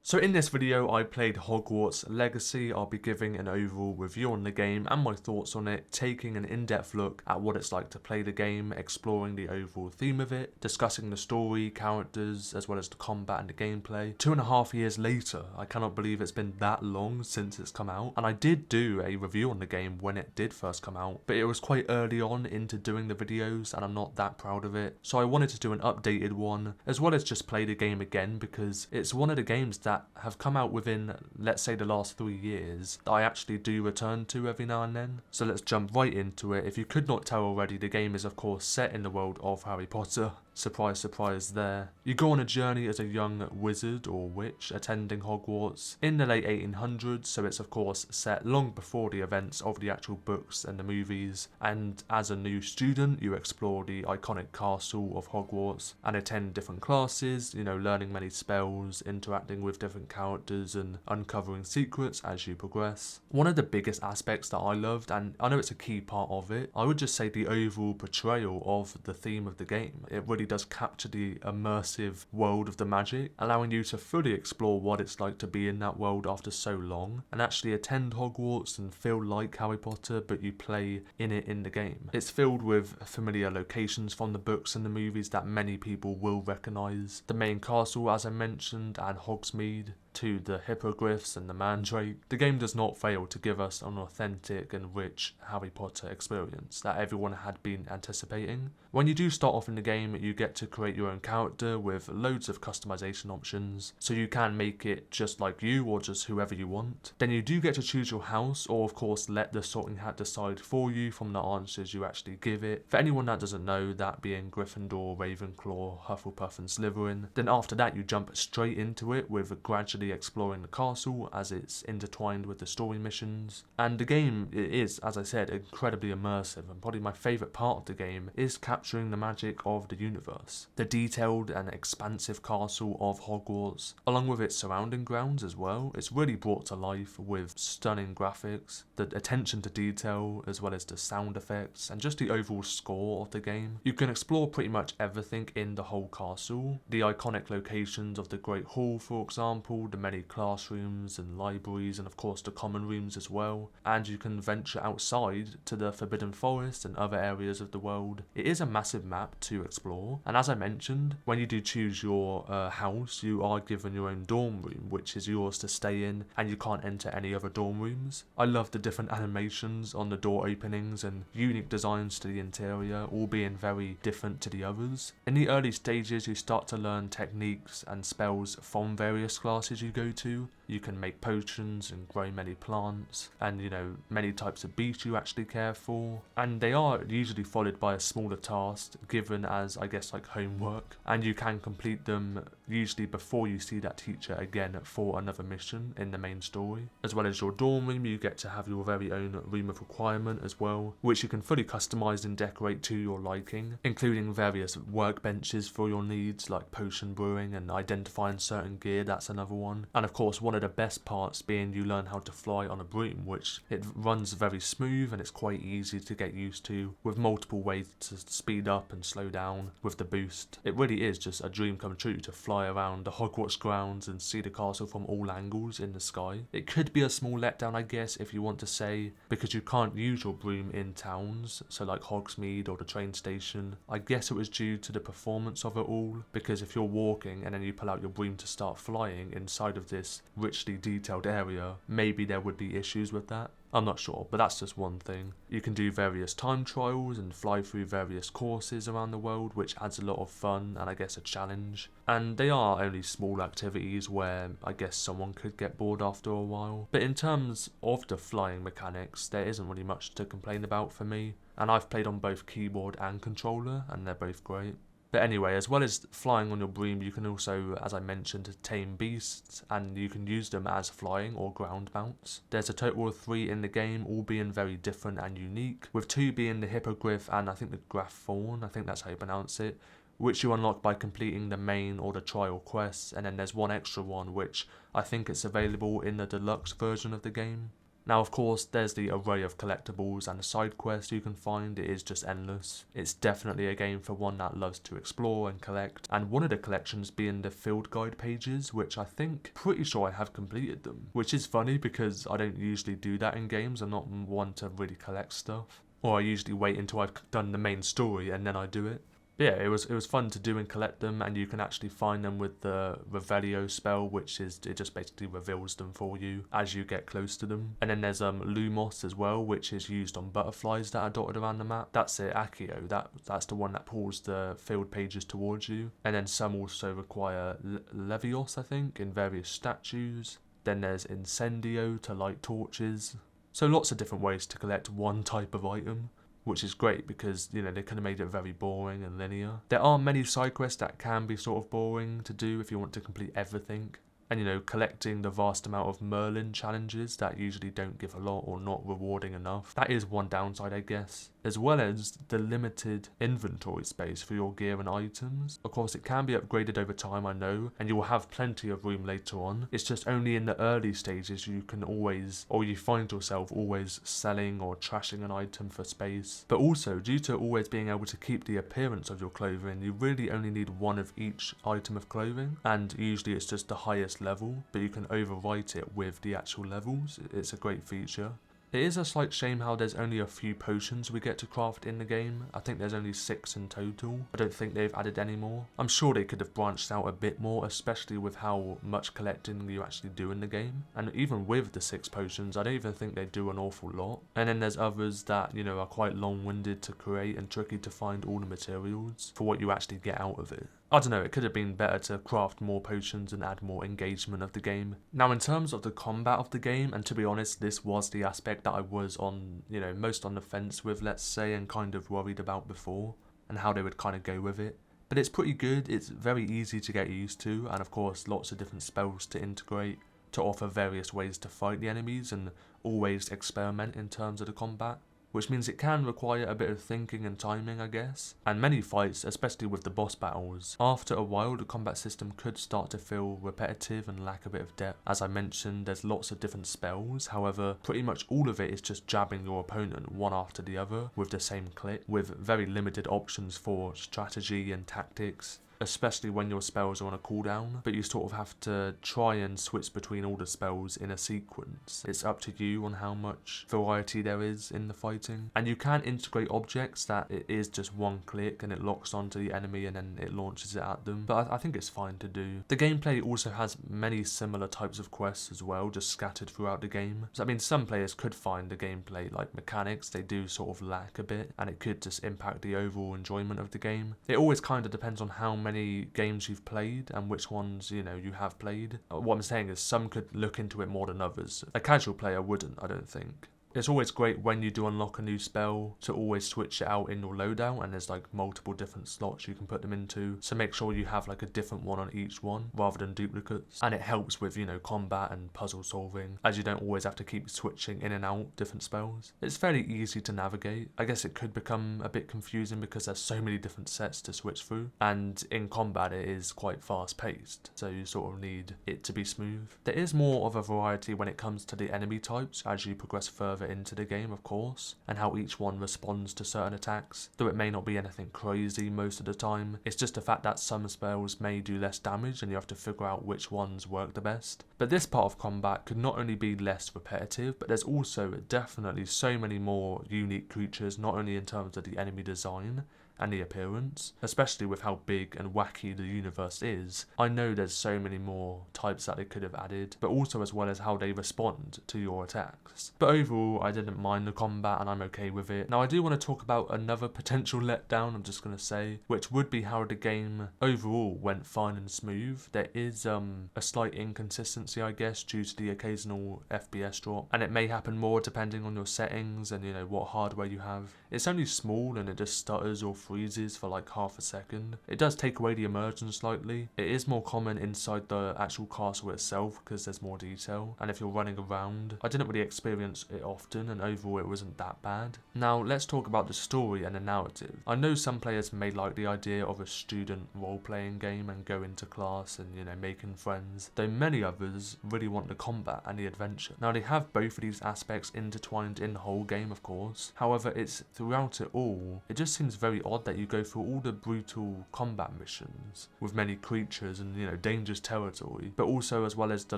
So in this video I played Hogwarts Legacy. I'll be giving an overall review on the game and my thoughts on it, taking an in-depth look at what it's like to play the game, exploring the overall theme of it, discussing the story, characters, as well as the combat and the gameplay. 2.5 years later, I cannot believe it's been that long since it's come out, and I did do a review on the game when it did first come out, but it was quite early on into doing the videos and I'm not that proud of it, so I wanted to do an updated one, as well as just play the game again because it's one of the games that have come out within, let's say, the last 3 years that I actually do return to every now and then. So let's jump right into it. If you could not tell already, the game is of course set in the world of Harry Potter. Surprise, surprise there. You go on a journey as a young wizard or witch attending Hogwarts in the late 1800s, so it's of course set long before the events of the actual books and the movies, and as a new student you explore the iconic castle of Hogwarts and attend different classes, learning many spells, interacting with different characters and uncovering secrets as you progress. One of the biggest aspects that I loved, and I know it's a key part of it, I would just say the overall portrayal of the theme of the game. It really does capture the immersive world of the magic, allowing you to fully explore what it's like to be in that world after so long, and actually attend Hogwarts and feel like Harry Potter, but you play in it in the game. It's filled with familiar locations from the books and the movies that many people will recognise. The main castle, as I mentioned, and Hogsmeade, to the hippogriffs and the mandrake. The game does not fail to give us an authentic and rich Harry Potter experience that everyone had been anticipating. When you do start off in the game, you get to create your own character with loads of customization options, so you can make it just like you or just whoever you want. Then you do get to choose your house, or of course let the sorting hat decide for you from the answers you actually give it. For anyone that doesn't know, that being Gryffindor, Ravenclaw, Hufflepuff and Slytherin. Then after that you jump straight into it with gradually exploring the castle as it's intertwined with the story missions. And the game is, as I said, incredibly immersive, and probably my favourite part of the game is capturing the magic of the universe. The detailed and expansive castle of Hogwarts, along with its surrounding grounds as well, it's really brought to life with stunning graphics, the attention to detail as well as the sound effects and just the overall score of the game. You can explore pretty much everything in the whole castle. The iconic locations of the Great Hall, for example, the many classrooms and libraries, and of course the common rooms as well, and you can venture outside to the Forbidden Forest and other areas of the world. It is a massive map to explore, and as I mentioned, when you do choose your house, you are given your own dorm room, which is yours to stay in, and you can't enter any other dorm rooms. I love the different animations on the door openings and unique designs to the interior, all being very different to the others. In the early stages you start to learn techniques and spells from various classes you go to. You can make potions and grow many plants, and many types of beasts you actually care for, and they are usually followed by a smaller task given as, I guess, like homework, and you can complete them usually before you see that teacher again for another mission in the main story. As well as your dorm room, you get to have your very own room of requirement as well, which you can fully customize and decorate to your liking, including various workbenches for your needs like potion brewing and identifying certain gear. That's another one. And of course, one of the best parts being you learn how to fly on a broom, which it runs very smooth and it's quite easy to get used to, with multiple ways to speed up and slow down with the boost. It really is just a dream come true to fly around the Hogwarts grounds and see the castle from all angles in the sky. It could be a small letdown, I guess, if you want to say, because you can't use your broom in towns, so like Hogsmeade or the train station. I guess it was due to the performance of it all, because if you're walking and then you pull out your broom to start flying inside of this richly detailed area, maybe there would be issues with that. I'm not sure, but that's just one thing. You can do various time trials and fly through various courses around the world, which adds a lot of fun and I guess a challenge. And they are only small activities where I guess someone could get bored after a while. But in terms of the flying mechanics, there isn't really much to complain about for me. And I've played on both keyboard and controller, and they're both great. But anyway, as well as flying on your broom, you can also, as I mentioned, tame beasts, and you can use them as flying or ground mounts. There's a total of 3 in the game, all being very different and unique, with 2 being the hippogriff and I think the grafthorn, I think that's how you pronounce it, which you unlock by completing the main or the trial quests, and then there's one extra one which I think it's available in the deluxe version of the game. Now of course there's the array of collectibles and the side quests you can find, it is just endless. It's definitely a game for one that loves to explore and collect, and one of the collections being the field guide pages, which I think, pretty sure I have completed them. Which is funny because I don't usually do that in games, I'm not one to really collect stuff. Or I usually wait until I've done the main story and then I do it. But yeah, it was fun to do and collect them, and you can actually find them with the Revelio spell, which is, it just basically reveals them for you as you get close to them. And then there's Lumos as well, which is used on butterflies that are dotted around the map. That's it, Accio, that's the one that pulls the field pages towards you. And then some also require Levios, I think, in various statues. Then there's Incendio to light torches. So lots of different ways to collect one type of item, which is great because, you know, they could have made it very boring and linear. There are many side quests that can be sort of boring to do if you want to complete everything. And, you know, collecting the vast amount of Merlin challenges that usually don't give a lot or not rewarding enough. That is one downside, I guess. As well as the limited inventory space for your gear and items. Of course, it can be upgraded over time, I know, and you will have plenty of room later on. It's just only in the early stages you can always, or you find yourself always selling or trashing an item for space. But also, due to always being able to keep the appearance of your clothing, you really only need one of each item of clothing, and usually it's just the highest level, but you can overwrite it with the actual levels. It's a great feature. It is a slight shame how there's only a few potions we get to craft in the game. I think there's only 6 in total. I don't think they've added any more. I'm sure they could have branched out a bit more, especially with how much collecting you actually do in the game. And even with the 6 potions, I don't even think they do an awful lot. And then there's others that, you know, are quite long-winded to create and tricky to find all the materials for what you actually get out of it. I don't know, it could have been better to craft more potions and add more engagement of the game. Now in terms of the combat of the game, and to be honest, this was the aspect that I was on, you know, most on the fence with, let's say, and kind of worried about before, and how they would kind of go with it. But it's pretty good, it's very easy to get used to, and of course lots of different spells to integrate, to offer various ways to fight the enemies, and always experiment in terms of the combat. Which means it can require a bit of thinking and timing, I guess. And many fights, especially with the boss battles, after a while the combat system could start to feel repetitive and lack a bit of depth. As I mentioned, there's lots of different spells, however, pretty much all of it is just jabbing your opponent one after the other with the same click, with very limited options for strategy and tactics. Especially when your spells are on a cooldown, but you sort of have to try and switch between all the spells in a sequence. It's up to you on how much variety there is in the fighting. And you can integrate objects that it is just one click and it locks onto the enemy and then it launches it at them, but I think it's fine to do. The gameplay also has many similar types of quests as well, just scattered throughout the game. So I mean, some players could find the gameplay, like mechanics, they do sort of lack a bit, and it could just impact the overall enjoyment of the game. It always kind of depends on how many games you've played and which ones, you know, you have played. What I'm saying is some could look into it more than others. A casual player wouldn't, I don't think. It's always great when you do unlock a new spell to always switch it out in your loadout, and there's like multiple different slots you can put them into, so make sure you have like a different one on each one rather than duplicates. And it helps with, you know, combat and puzzle solving, as you don't always have to keep switching in and out different spells. It's fairly easy to navigate. I guess it could become a bit confusing because there's so many different sets to switch through, and in combat it is quite fast paced, so you sort of need it to be smooth. There is more of a variety when it comes to the enemy types as you progress further into the game, of course, and how each one responds to certain attacks, though it may not be anything crazy most of the time. It's just the fact that some spells may do less damage and you have to figure out which ones work the best. But this part of combat could not only be less repetitive, but there's also definitely so many more unique creatures, not only in terms of the enemy design and the appearance, especially with how big and wacky the universe is. I know there's so many more types that they could have added, but also as well as how they respond to your attacks. But overall, I didn't mind the combat and I'm okay with it. Now I do want to talk about another potential letdown, I'm just going to say, which would be how the game overall went fine and smooth. There is a slight inconsistency, I guess, due to the occasional FPS drop, and it may happen more depending on your settings and, you know, what hardware you have. It's only small and it just stutters or freezes for like half a second. It does take away the immersion slightly. It is more common inside the actual castle itself because there's more detail, and if you're running around, I didn't really experience it often, and overall it wasn't that bad. Now let's talk about the story and the narrative. I know some players may like the idea of a student role-playing game and go into class and, you know, making friends, though many others really want the combat and the adventure. Now they have both of these aspects intertwined in the whole game, of course. However, it's throughout it all, it just seems very odd that you go through all the brutal combat missions with many creatures and, you know, dangerous territory, but also as well as the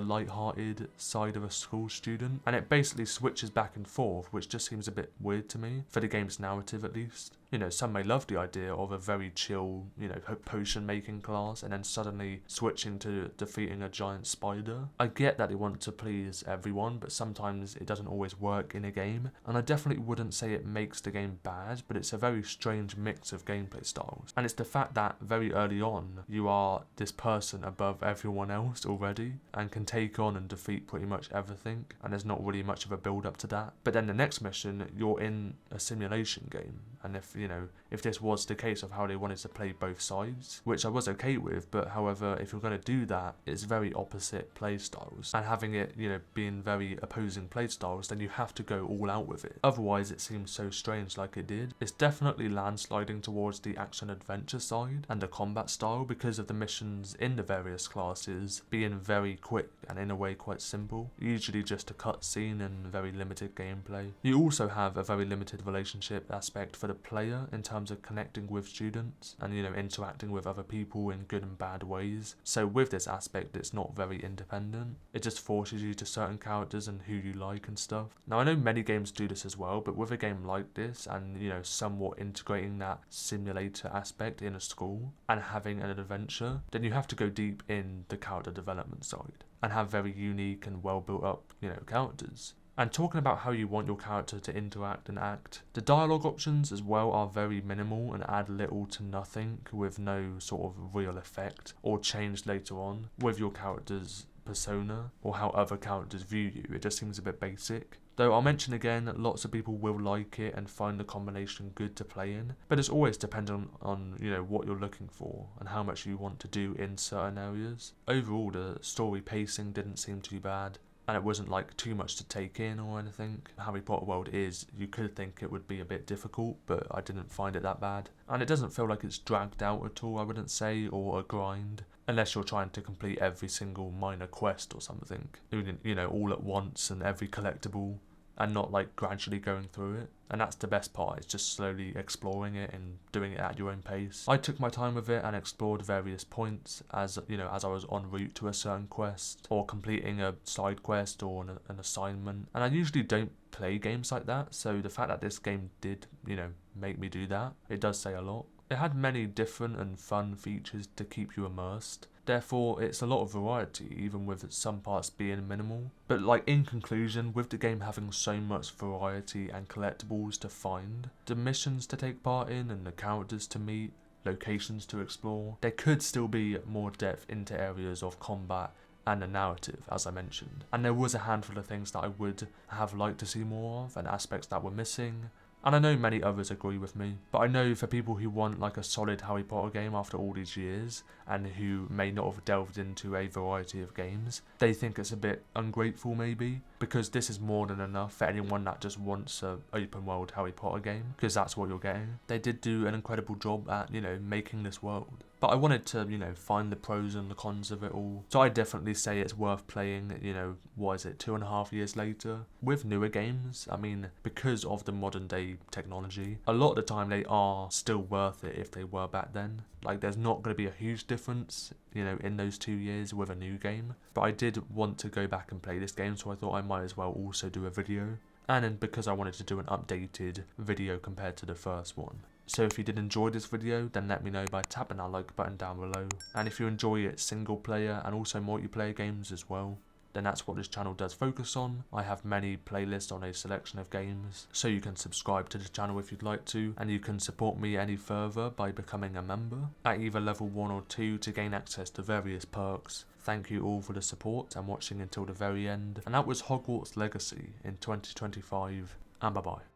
light-hearted side of a school student, and it basically switches back and forth, which just seems a bit weird to me, for the game's narrative at least. You know, some may love the idea of a very chill, you know, potion making class and then suddenly switching to defeating a giant spider. I get that they want to please everyone, but sometimes it doesn't always work in a game, and I definitely wouldn't say it makes the game bad, but it's a very strange mix of gameplay styles. And it's the fact that very early on, you are this person above everyone else already and can take on and defeat pretty much everything, and there's not really much of a build up to that. But then the next mission, you're in a simulation game, and if this was the case of how they wanted to play both sides, which I was okay with, but however, if you're going to do that, it's very opposite play styles, and having it, you know, being very opposing play styles, then you have to go all out with it. Otherwise, it seems so strange like it did. It's definitely landsliding towards the action adventure side and the combat style because of the missions in the various classes being very quick and in a way quite simple, usually just a cutscene and very limited gameplay. You also have a very limited relationship aspect for the player in terms of connecting with students and, you know, interacting with other people in good and bad ways. So with this aspect, it's not very independent. It just forces you to certain characters and who you like and stuff. Now I know many games do this as well, but with a game like this and, you know, somewhat integrating that simulator aspect in a school and having an adventure, then you have to go deep in the character development side and have very unique and well built up, you know, characters. And talking about how you want your character to interact and act, the dialogue options as well are very minimal and add little to nothing, with no sort of real effect or change later on with your character's persona or how other characters view you. It just seems a bit basic. Though I'll mention again that lots of people will like it and find the combination good to play in, but it's always dependent on, you know, what you're looking for and how much you want to do in certain areas. Overall, the story pacing didn't seem too bad, and it wasn't like too much to take in or anything. Harry Potter World is, you could think it would be a bit difficult, but I didn't find it that bad. And it doesn't feel like it's dragged out at all, I wouldn't say, or a grind. Unless you're trying to complete every single minor quest or something, you know, all at once and every collectible, and not like gradually going through it. And that's the best part, it's just slowly exploring it and doing it at your own pace. I took my time with it and explored various points as, you know, as I was en route to a certain quest or completing a side quest or an assignment. And I usually don't play games like that, so the fact that this game did, you know, make me do that, it does say a lot. It had many different and fun features to keep you immersed. Therefore, it's a lot of variety, even with some parts being minimal. But like in conclusion, with the game having so much variety and collectibles to find, the missions to take part in and the characters to meet, locations to explore, there could still be more depth into areas of combat and the narrative, as I mentioned. And there was a handful of things that I would have liked to see more of and aspects that were missing. And I know many others agree with me, but I know for people who want like a solid Harry Potter game after all these years, and who may not have delved into a variety of games, they think it's a bit ungrateful maybe, because this is more than enough for anyone that just wants a open world Harry Potter game, because that's what you're getting. They did do an incredible job at, you know, making this world. But I wanted to, you know, find the pros and the cons of it all. So I definitely say it's worth playing, you know, what is it, 2.5 years later? With newer games, I mean, because of the modern day technology, a lot of the time they are still worth it if they were back then. Like, there's not going to be a huge difference, you know, in those 2 years with a new game. But I did want to go back and play this game, so I thought I might as well also do a video. And then because I wanted to do an updated video compared to the first one. So if you did enjoy this video, then let me know by tapping that like button down below. And if you enjoy it single player and also multiplayer games as well, then that's what this channel does focus on. I have many playlists on a selection of games, so you can subscribe to the channel if you'd like to, and you can support me any further by becoming a member at either level 1 or 2 to gain access to various perks. Thank you all for the support and watching until the very end, and that was Hogwarts Legacy in 2025, and bye bye.